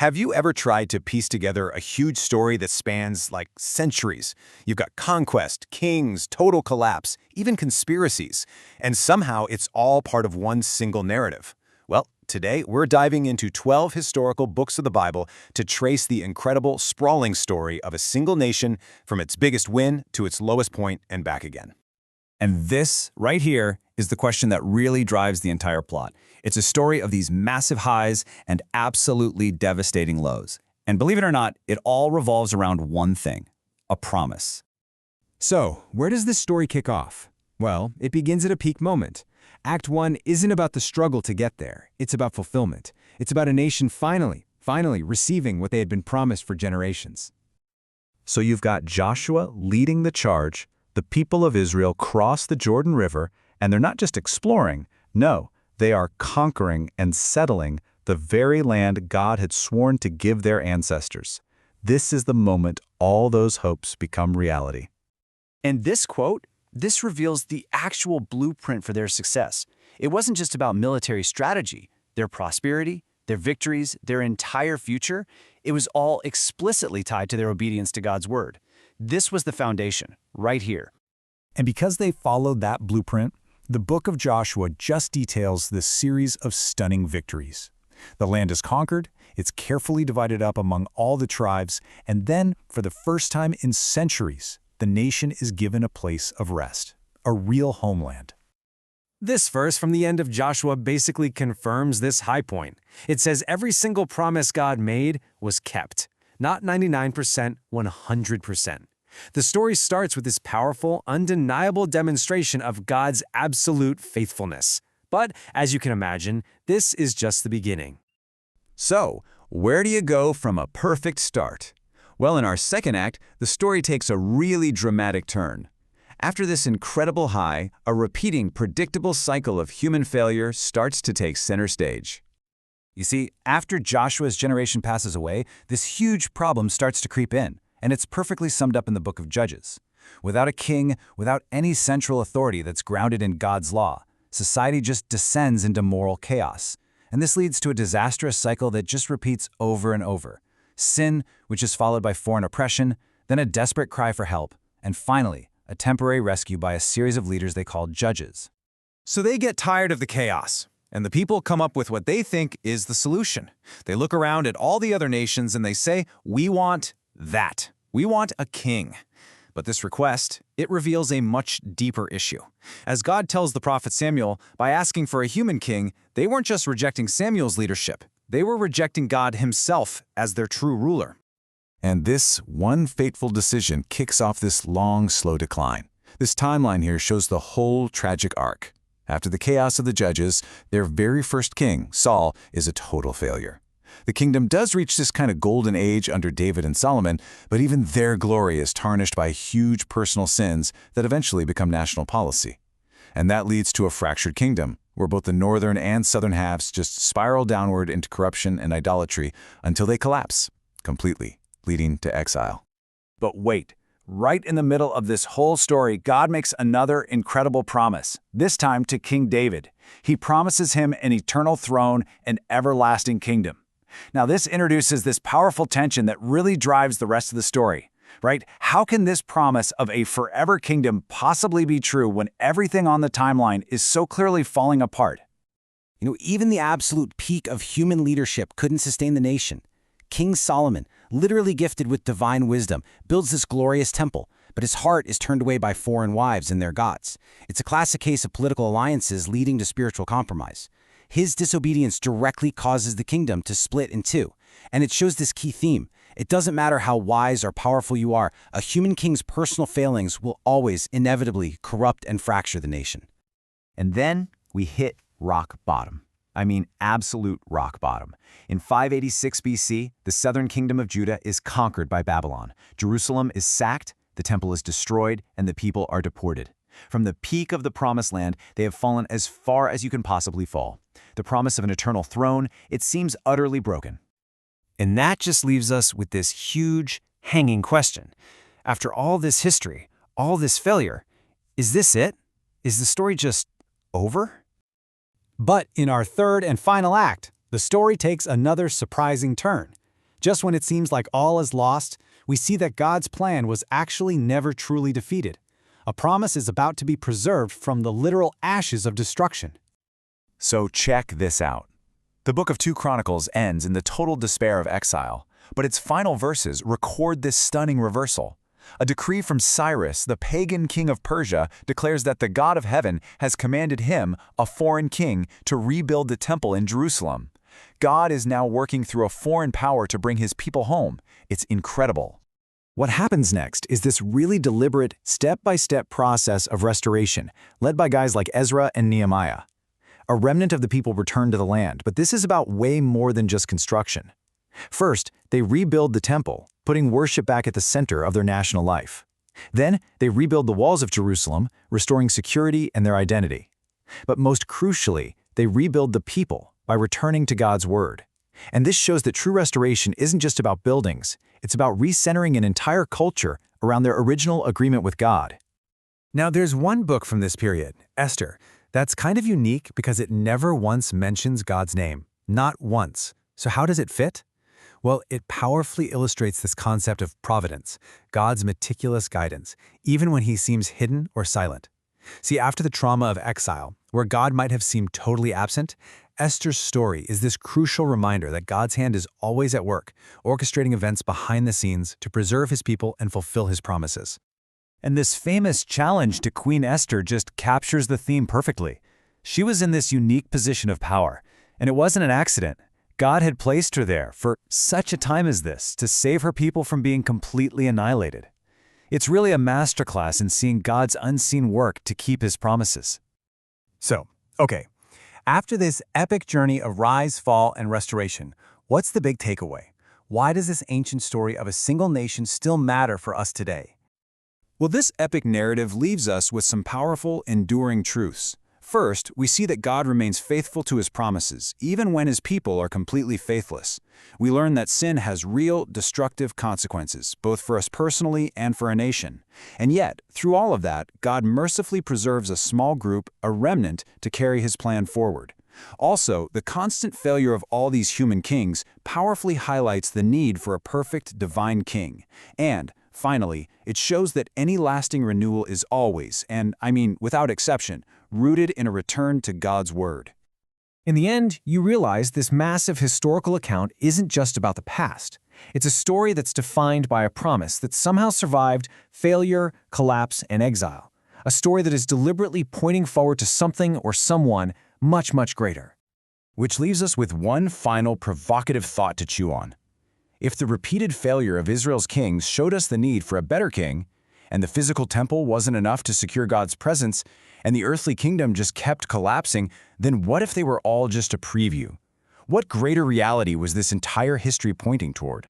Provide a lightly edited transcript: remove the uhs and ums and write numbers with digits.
Have you ever tried to piece together a huge story that spans, like, centuries? You've got conquest, kings, total collapse, even conspiracies, and somehow it's all part of one single narrative. Well, today we're diving into 12 historical books of the Bible to trace the incredible, sprawling story of a single nation from its biggest win to its lowest point and back again. And this, right here, is the question that really drives the entire plot. It's a story of these massive highs and absolutely devastating lows. And believe it or not, it all revolves around one thing: a promise. So, where does this story kick off? Well, it begins at a peak moment. Act 1 isn't about the struggle to get there. It's about fulfillment. It's about a nation finally receiving what they had been promised for generations. So you've got Joshua leading the charge, the people of Israel cross the Jordan River, and they're not just exploring, no, they are conquering and settling the very land God had sworn to give their ancestors. This is the moment all those hopes become reality. And this quote, this reveals the actual blueprint for their success. It wasn't just about military strategy, their prosperity, their victories, their entire future. It was all explicitly tied to their obedience to God's word. This was the foundation, right here. And because they followed that blueprint, the book of Joshua just details this series of stunning victories. The land is conquered, it's carefully divided up among all the tribes, and then, for the first time in centuries, the nation is given a place of rest, a real homeland. This verse from the end of Joshua basically confirms this high point. It says every single promise God made was kept. Not 99%, 100%. The story starts with this powerful, undeniable demonstration of God's absolute faithfulness. But, as you can imagine, this is just the beginning. So, where do you go from a perfect start? Well, in our second act, the story takes a really dramatic turn. After this incredible high, a repeating, predictable cycle of human failure starts to take center stage. You see, after Joshua's generation passes away, this huge problem starts to creep in, and it's perfectly summed up in the book of Judges. Without a king, without any central authority that's grounded in God's law, society just descends into moral chaos. And this leads to a disastrous cycle that just repeats over and over. Sin, which is followed by foreign oppression, then a desperate cry for help, and finally, a temporary rescue by a series of leaders they call judges. So they get tired of the chaos, and the people come up with what they think is the solution. They look around at all the other nations and they say, "We want that. We want a king." But this request, it reveals a much deeper issue. As God tells the prophet Samuel, by asking for a human king, they weren't just rejecting Samuel's leadership. They were rejecting God himself as their true ruler. And this one fateful decision kicks off this long, slow decline. This timeline here shows the whole tragic arc. After the chaos of the judges, their very first king, Saul, is a total failure. The kingdom does reach this kind of golden age under David and Solomon, but even their glory is tarnished by huge personal sins that eventually become national policy. And that leads to a fractured kingdom, where both the northern and southern halves just spiral downward into corruption and idolatry until they collapse completely, leading to exile. But wait, right in the middle of this whole story, God makes another incredible promise, this time to King David. He promises him an eternal throne and everlasting kingdom. Now, this introduces this powerful tension that really drives the rest of the story, right? How can this promise of a forever kingdom possibly be true when everything on the timeline is so clearly falling apart? Even the absolute peak of human leadership couldn't sustain the nation. King Solomon, literally gifted with divine wisdom, builds this glorious temple, but his heart is turned away by foreign wives and their gods. It's a classic case of political alliances leading to spiritual compromise. His disobedience directly causes the kingdom to split in two, and it shows this key theme. It doesn't matter how wise or powerful you are, a human king's personal failings will always, inevitably, corrupt and fracture the nation. And then we hit rock bottom. I mean, absolute rock bottom. In 586 BC, the southern kingdom of Judah is conquered by Babylon. Jerusalem is sacked, the temple is destroyed, and the people are deported. From the peak of the Promised Land, they have fallen as far as you can possibly fall. The promise of an eternal throne, it seems utterly broken. And that just leaves us with this huge, hanging question. After all this history, all this failure, is this it? Is the story just over? But in our third and final act, the story takes another surprising turn. Just when it seems like all is lost, we see that God's plan was actually never truly defeated. A promise is about to be preserved from the literal ashes of destruction. So check this out. The book of 2 Chronicles ends in the total despair of exile, but its final verses record this stunning reversal. A decree from Cyrus, the pagan king of Persia, declares that the God of heaven has commanded him, a foreign king, to rebuild the temple in Jerusalem. God is now working through a foreign power to bring his people home. It's incredible. What happens next is this really deliberate, step-by-step process of restoration, led by guys like Ezra and Nehemiah. A remnant of the people return to the land, but this is about way more than just construction. First, they rebuild the temple, putting worship back at the center of their national life. Then, they rebuild the walls of Jerusalem, restoring security and their identity. But most crucially, they rebuild the people by returning to God's word. And this shows that true restoration isn't just about buildings, it's about recentering an entire culture around their original agreement with God. Now, there's one book from this period, Esther, that's kind of unique because it never once mentions God's name. Not once. So how does it fit? Well, it powerfully illustrates this concept of providence, God's meticulous guidance, even when he seems hidden or silent. See, after the trauma of exile, where God might have seemed totally absent, Esther's story is this crucial reminder that God's hand is always at work, orchestrating events behind the scenes to preserve his people and fulfill his promises. And this famous challenge to Queen Esther just captures the theme perfectly. She was in this unique position of power, and it wasn't an accident. God had placed her there for such a time as this to save her people from being completely annihilated. It's really a masterclass in seeing God's unseen work to keep his promises. So, okay, after this epic journey of rise, fall, and restoration, what's the big takeaway? Why does this ancient story of a single nation still matter for us today? Well, this epic narrative leaves us with some powerful, enduring truths. First, we see that God remains faithful to his promises, even when his people are completely faithless. We learn that sin has real, destructive consequences, both for us personally and for a nation. And yet, through all of that, God mercifully preserves a small group, a remnant, to carry his plan forward. Also, the constant failure of all these human kings powerfully highlights the need for a perfect divine king. And, finally, it shows that any lasting renewal is always, and I mean without exception, rooted in a return to God's word. In the end, you realize this massive historical account isn't just about the past. It's a story that's defined by a promise that somehow survived failure, collapse, and exile. A story that is deliberately pointing forward to something or someone much, much greater. Which leaves us with one final provocative thought to chew on. If the repeated failure of Israel's kings showed us the need for a better king, and the physical temple wasn't enough to secure God's presence, and the earthly kingdom just kept collapsing, then what if they were all just a preview? What greater reality was this entire history pointing toward?